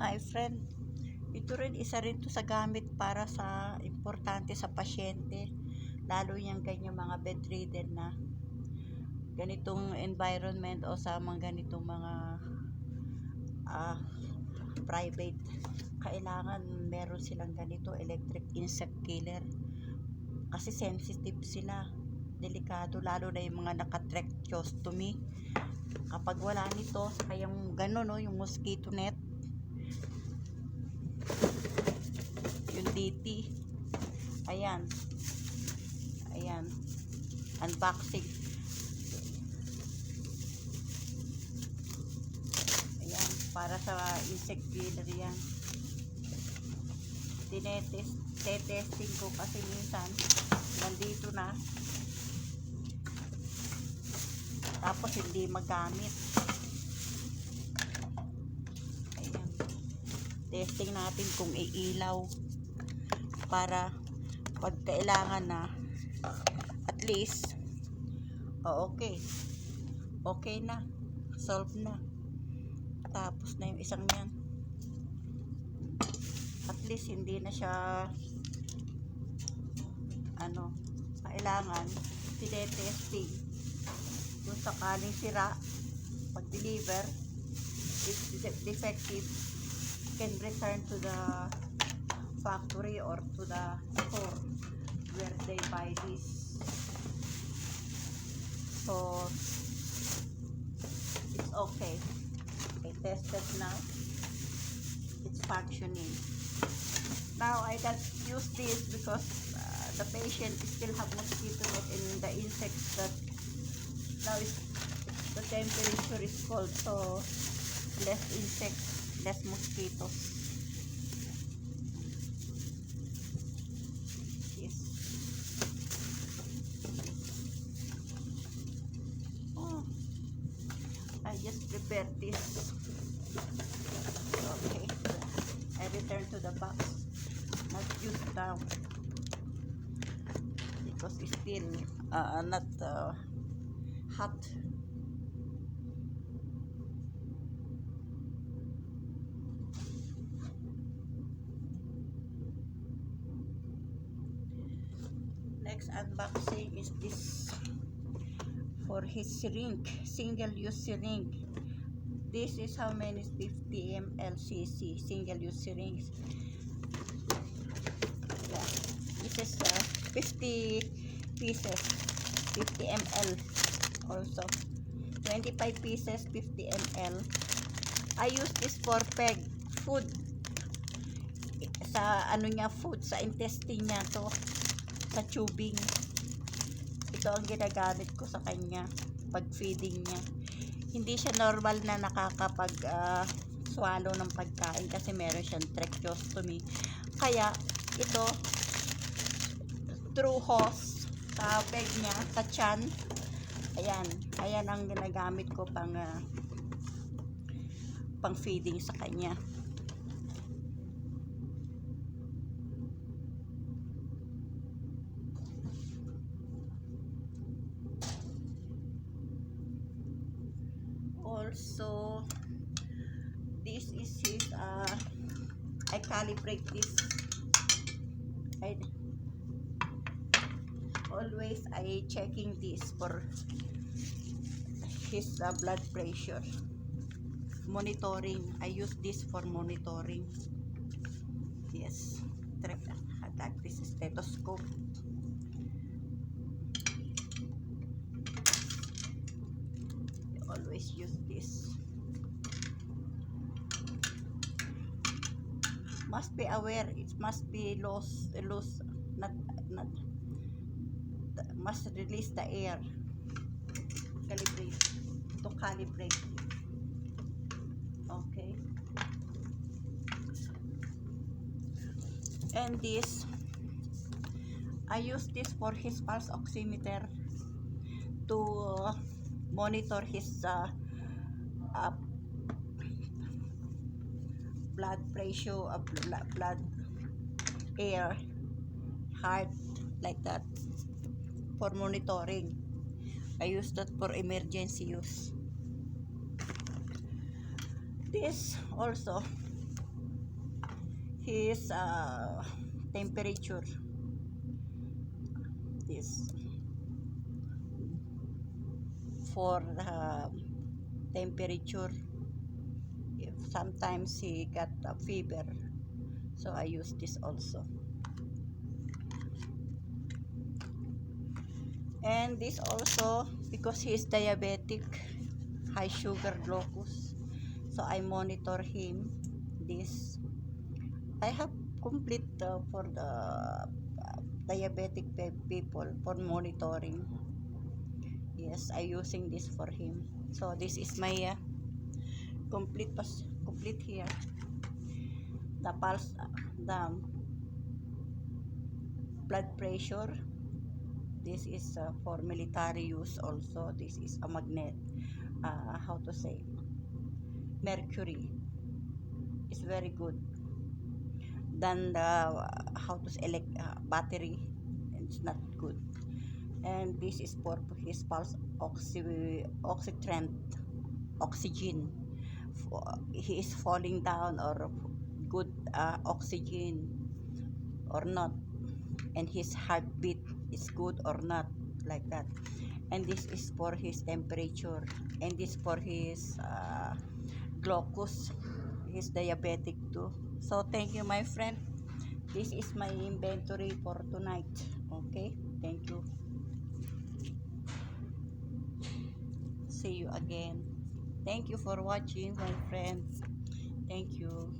Hi friend, ito rin isa rin to sa gamit para sa importante sa pasyente, lalo yung ganyan mga bedridden na ganitong environment o sa mga ganitong mga ah, private. Kailangan meron silang ganito electric insect killer kasi sensitive sila, delikado, lalo na yung mga naka-tracheostomy. Kapag wala nito, saka yung gano'n, no, yung mosquito net, yung DT. Ayan. Ayan. Unboxing. Ayan. Para sa insect killer yan. Tetesting ko kasi minsan nandito na. Tapos hindi magamit. Ayan. Testing natin kung iilaw. Para pag kailangan na, at least okay na, solve na, tapos na yung isang yan, at least hindi na siya kailangan tinetesting kung sakaling sira pag deliver, if defective, can return to the factory or to the store where they buy this. So it's okay. I tested now. It's functioning. Now I can use this because the patient still have mosquito net in the insects that now is the temperature is cold, so less insects, less mosquitoes. I just prepared this. Okay, I return to the box. Not used now because it's still not hot. Next unboxing is this for his syringe, single-use syringe. This is how many 50 ml cc single-use syringe. Yeah, this is 50 pieces, 50 ml also. 25 pieces, 50 ml. I use this for peg food. Sa food, sa intestine niya to, sa tubing. Ito ang ginagamit ko sa kanya pag feeding niya. Hindi siya normal na nakakapag swallow ng pagkain kasi meron siyang tracheostomy. Kaya ito through hose sa peg niya, sa tiyan. Ayan ang ginagamit ko pang feeding sa kanya. Also, this is his I calibrate this. I checking this for his blood pressure, monitoring. I use this for monitoring. Yes, like this stethoscope. Always use this. Must be aware, it must be loose, not must release the air. Calibrate. Okay. And this, I use this for his pulse oximeter to monitor his blood pressure, blood air, heart, like that, for monitoring. I use that for emergency use. This also his temperature. This for the temperature. If sometimes he got a fever, so I use this also. And this also because he's diabetic, high sugar glucose, so I monitor him. This I have complete for the diabetic people for monitoring. Yes, I using this for him. So this is my complete here. The pulse, the blood pressure. This is for military use also. This is a magnet. How to say? Mercury is very good than the how to say battery. It's not good. And this is for his pulse oxygen. He is falling down or good oxygen or not, and his heartbeat is good or not, like that. And this is for his temperature, and this for his glucose. He's diabetic too. So thank you, my friend. This is my inventory for tonight. Okay, thank you. See you again. Thank you for watching, my friends. Thank you.